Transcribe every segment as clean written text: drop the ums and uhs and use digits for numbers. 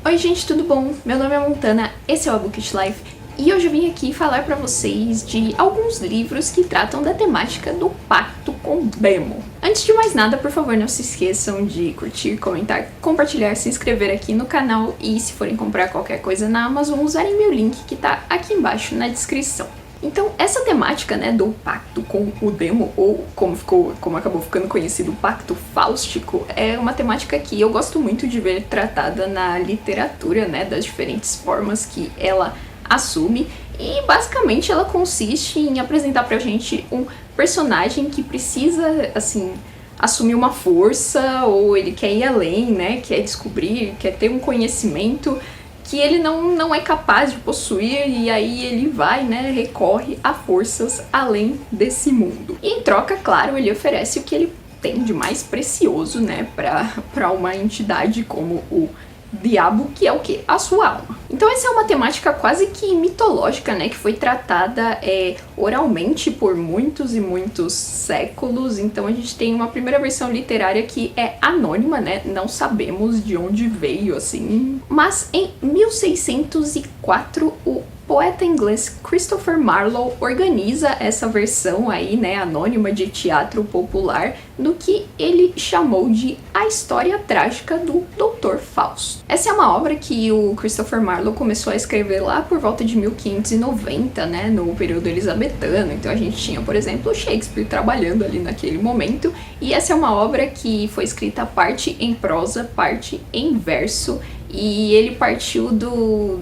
Oi gente, tudo bom? Meu nome é Montana, esse é o A Bookish Life e hoje eu vim aqui falar pra vocês de alguns livros que tratam da temática do pacto com Demo. Antes de mais nada, por favor, não se esqueçam de curtir, comentar, compartilhar, se inscrever aqui no canal e se forem comprar qualquer coisa na Amazon, usarem meu link que tá aqui embaixo na descrição. Então, essa temática, né, do pacto com o Demo, ou como acabou ficando conhecido, o pacto fáustico, é uma temática que eu gosto muito de ver tratada na literatura, né, das diferentes formas que ela assume, e basicamente ela consiste em apresentar pra gente um personagem que precisa, assim, assumir uma força, ou ele quer ir além, né, quer descobrir, quer ter um conhecimento que ele não é capaz de possuir, e aí ele vai, né, recorre a forças além desse mundo. E em troca, claro, ele oferece o que ele tem de mais precioso, né, pra uma entidade como o diabo, que é o quê? A sua alma. Então essa é uma temática quase que mitológica, né, que foi tratada oralmente por muitos e muitos séculos. Então a gente tem uma primeira versão literária que é anônima, né, não sabemos de onde veio, assim. Mas em 1604, o poeta inglês Christopher Marlowe organiza essa versão aí, né, anônima de teatro popular do que ele chamou de A História Trágica do Dr. Fausto. Essa é uma obra que o Christopher Marlowe começou a escrever lá por volta de 1590, né, no período elizabetano. Então a gente tinha, por exemplo, Shakespeare trabalhando ali naquele momento, e essa é uma obra que foi escrita parte em prosa, parte em verso, e ele partiu do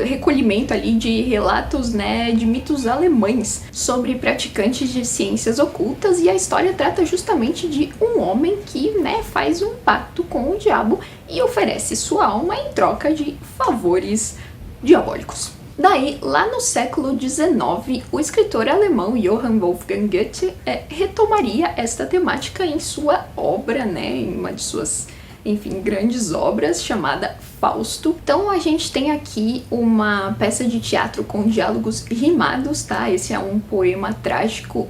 recolhimento ali de relatos, né, de mitos alemães sobre praticantes de ciências ocultas, e a história trata justamente de um homem que, né, faz um pacto com o diabo e oferece sua alma em troca de favores diabólicos. Daí, lá no século XIX, o escritor alemão Johann Wolfgang Goethe retomaria esta temática em sua obra, né, em uma de suas, enfim, grandes obras, chamada Fausto. Então a gente tem aqui uma peça de teatro com diálogos rimados, tá? Esse é um poema trágico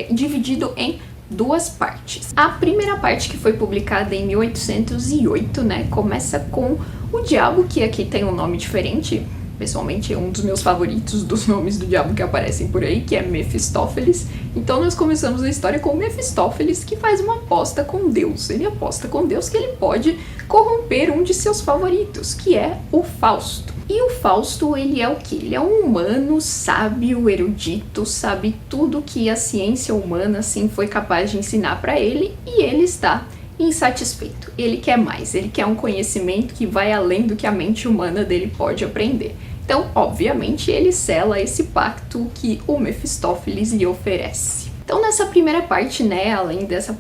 dividido em duas partes. A primeira parte, que foi publicada em 1808, né, começa com o diabo, que aqui tem um nome diferente. Pessoalmente é um dos meus favoritos dos nomes do diabo que aparecem por aí, que é Mefistófeles. Então nós começamos a história com Mefistófeles, que faz uma aposta com Deus. Ele aposta com Deus que ele pode corromper um de seus favoritos, que é o Fausto. E o Fausto, ele é o quê? Ele é um humano sábio, erudito, sabe tudo que a ciência humana, assim, foi capaz de ensinar para ele, e ele está insatisfeito. Ele quer mais, ele quer um conhecimento que vai além do que a mente humana dele pode aprender. Então, obviamente, ele sela esse pacto que o Mefistófeles lhe oferece. Então, nessa primeira parte, né, além dessa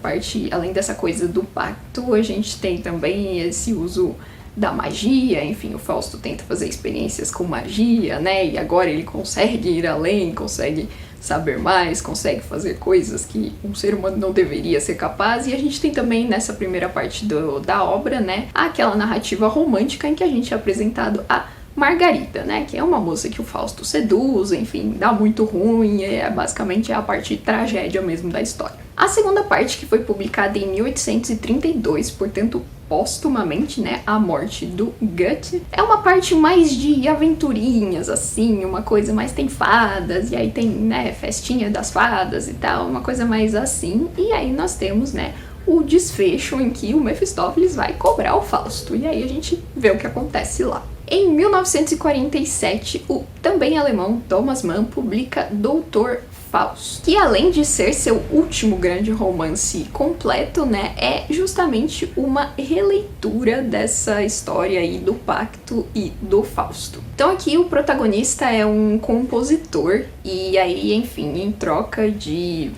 coisa do pacto, a gente tem também esse uso da magia. Enfim, o Fausto tenta fazer experiências com magia, né, e agora ele consegue ir além, consegue saber mais, consegue fazer coisas que um ser humano não deveria ser capaz. E a gente tem também nessa primeira parte da obra, né, aquela narrativa romântica em que a gente é apresentado a Margarida, né, que é uma moça que o Fausto seduz, enfim, dá muito ruim, basicamente é a parte tragédia mesmo da história. A segunda parte, que foi publicada em 1832, portanto póstumamente, né, a morte do Goethe, é uma parte mais de aventurinhas, assim, uma coisa mais, tem fadas, e aí tem, né, festinha das fadas e tal, uma coisa mais assim. E aí nós temos, né, o desfecho em que o Mefistófeles vai cobrar o Fausto, e aí a gente vê o que acontece lá. Em 1947, o também alemão Thomas Mann publica Dr. Fausto, que além de ser seu último grande romance completo, né, é justamente uma releitura dessa história aí do pacto e do Fausto. Então aqui o protagonista é um compositor, e aí, enfim, em troca de,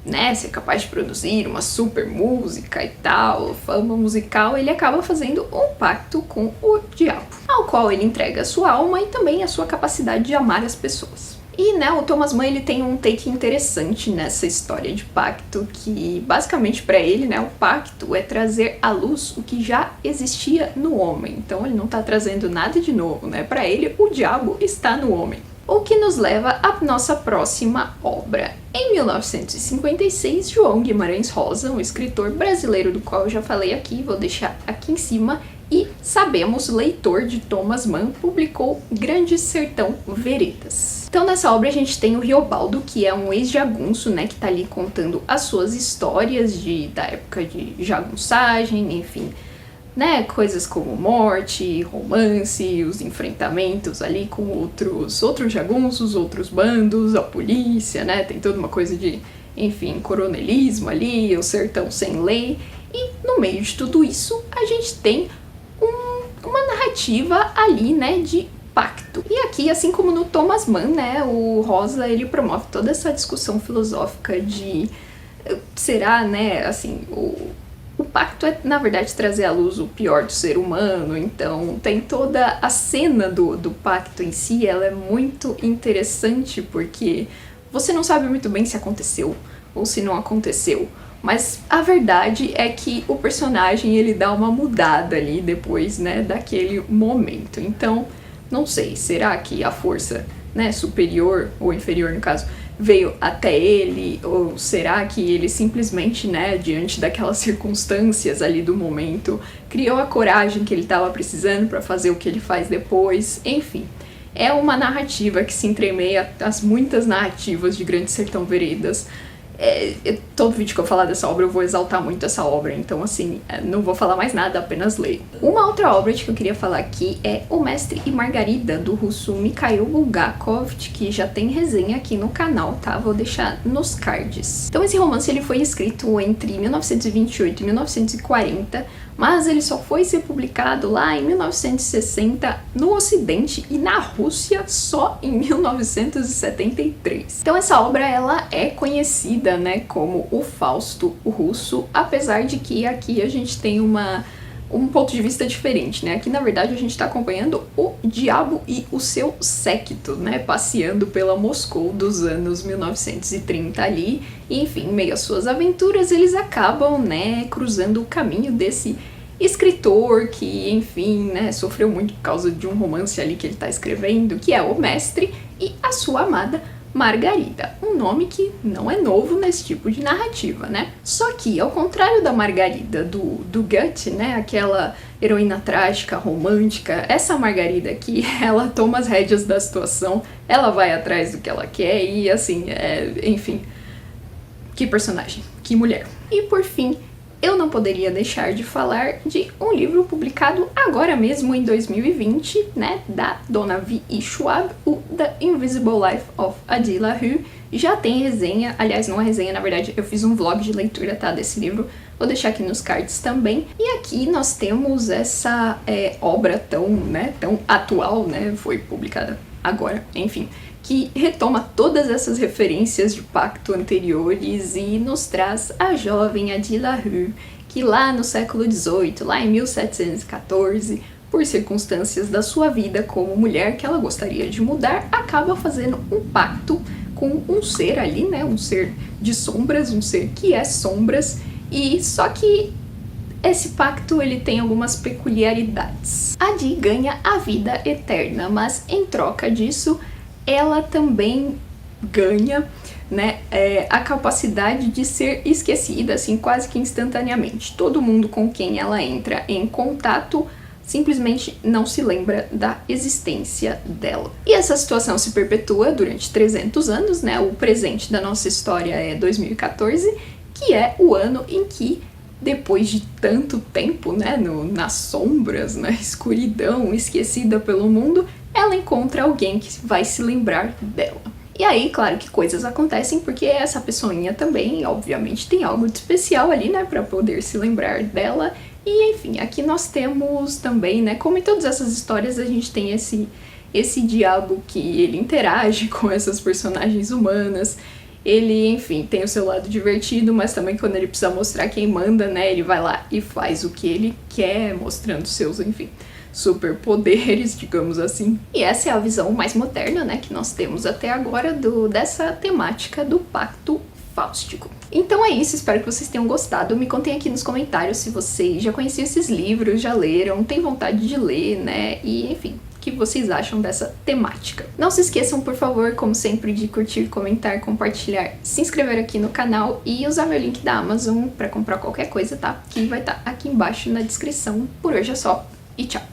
né, ser capaz de produzir uma super música e tal, fama musical, ele acaba fazendo um pacto com o diabo, ao qual ele entrega a sua alma e também a sua capacidade de amar as pessoas. E, né, o Thomas Mann, ele tem um take interessante nessa história de pacto, que basicamente para ele, né, o pacto é trazer à luz o que já existia no homem. Então ele não tá trazendo nada de novo, né, para ele o diabo está no homem. O que nos leva à nossa próxima obra. Em 1956, João Guimarães Rosa, um escritor brasileiro do qual eu já falei aqui, vou deixar aqui em cima, E sabemos, leitor de Thomas Mann, publicou Grande Sertão Veredas. Então nessa obra a gente tem o Riobaldo, que é um ex-jagunço, né, que tá ali contando as suas histórias da época de jagunçagem, enfim, né, coisas como morte, romance, os enfrentamentos ali com outros jagunços, outros bandos, a polícia, né, tem toda uma coisa de, enfim, coronelismo ali, o sertão sem lei, e no meio de tudo isso a gente tem uma narrativa ali, né, de pacto. E aqui, assim como no Thomas Mann, né, o Rosa, ele promove toda essa discussão filosófica de será, né, assim, o pacto é, na verdade, trazer à luz o pior do ser humano, então tem toda a cena do pacto em si, ela é muito interessante porque você não sabe muito bem se aconteceu ou se não aconteceu, mas a verdade é que o personagem, ele dá uma mudada ali depois, né, daquele momento. Então, não sei, será que a força, né, superior ou inferior no caso, veio até ele, ou será que ele simplesmente, né, diante daquelas circunstâncias ali do momento, criou a coragem que ele estava precisando para fazer o que ele faz depois? Enfim, é uma narrativa que se entremeia às muitas narrativas de Grande Sertão Veredas. Todo vídeo que eu falar dessa obra eu vou exaltar muito essa obra, então assim, não vou falar mais nada, apenas leio. Uma outra obra que eu queria falar aqui é O Mestre e Margarida, do russo Mikhail Bulgakov, que já tem resenha aqui no canal, tá? Vou deixar nos cards. Então esse romance ele foi escrito entre 1928 e 1940, mas ele só foi ser publicado lá em 1960 no Ocidente e na Rússia só em 1973. Então essa obra ela é conhecida, né, como o Fausto russo, apesar de que aqui a gente tem um ponto de vista diferente, né? Aqui na verdade a gente está acompanhando o diabo e o seu séquito, né, passeando pela Moscou dos anos 1930 ali, e enfim, em meio às suas aventuras eles acabam, né, cruzando o caminho desse escritor que, enfim, né, sofreu muito por causa de um romance ali que ele está escrevendo, que é o Mestre, e a sua amada Margarida, um nome que não é novo nesse tipo de narrativa, né? Só que, ao contrário da Margarida do Goethe, né, aquela heroína trágica, romântica, essa Margarida aqui, ela toma as rédeas da situação, ela vai atrás do que ela quer e, assim, enfim, que personagem, que mulher. E, por fim, eu não poderia deixar de falar de um livro publicado agora mesmo em 2020, né, da dona V.E. Schwab, o The Invisible Life of Addie LaRue. Já tem resenha, aliás, não é resenha, na verdade, eu fiz um vlog de leitura, tá, desse livro, vou deixar aqui nos cards também. E aqui nós temos essa obra tão atual, né, foi publicada agora, enfim, que retoma todas essas referências de pacto anteriores e nos traz a jovem Addie LaRue, que lá no século XVIII, lá em 1714, por circunstâncias da sua vida como mulher que ela gostaria de mudar, acaba fazendo um pacto com um ser ali, né, um ser de sombras, um ser que é sombras, e só que esse pacto ele tem algumas peculiaridades. Addie ganha a vida eterna, mas em troca disso ela também ganha, né, a capacidade de ser esquecida, assim, quase que instantaneamente. Todo mundo com quem ela entra em contato simplesmente não se lembra da existência dela. E essa situação se perpetua durante 300 anos, né? O presente da nossa história é 2014, que é o ano em que, depois de tanto tempo, né, nas sombras, na escuridão, esquecida pelo mundo, ela encontra alguém que vai se lembrar dela. E aí, claro que coisas acontecem, porque essa pessoinha também, obviamente, tem algo de especial ali, né, pra poder se lembrar dela. E, enfim, aqui nós temos também, né, como em todas essas histórias, a gente tem esse diabo que ele interage com essas personagens humanas. Ele, enfim, tem o seu lado divertido, mas também quando ele precisa mostrar quem manda, né, ele vai lá e faz o que ele quer, mostrando seus, enfim, superpoderes, digamos assim. E essa é a visão mais moderna, né, que nós temos até agora dessa temática do pacto fáustico. Então é isso, espero que vocês tenham gostado. Me contem aqui nos comentários se vocês já conheciam esses livros, já leram, têm vontade de ler, né, e enfim, o que vocês acham dessa temática. Não se esqueçam, por favor, como sempre, de curtir, comentar, compartilhar, se inscrever aqui no canal e usar meu link da Amazon para comprar qualquer coisa, tá? Que vai estar aqui embaixo na descrição. Por hoje é só. e tchau!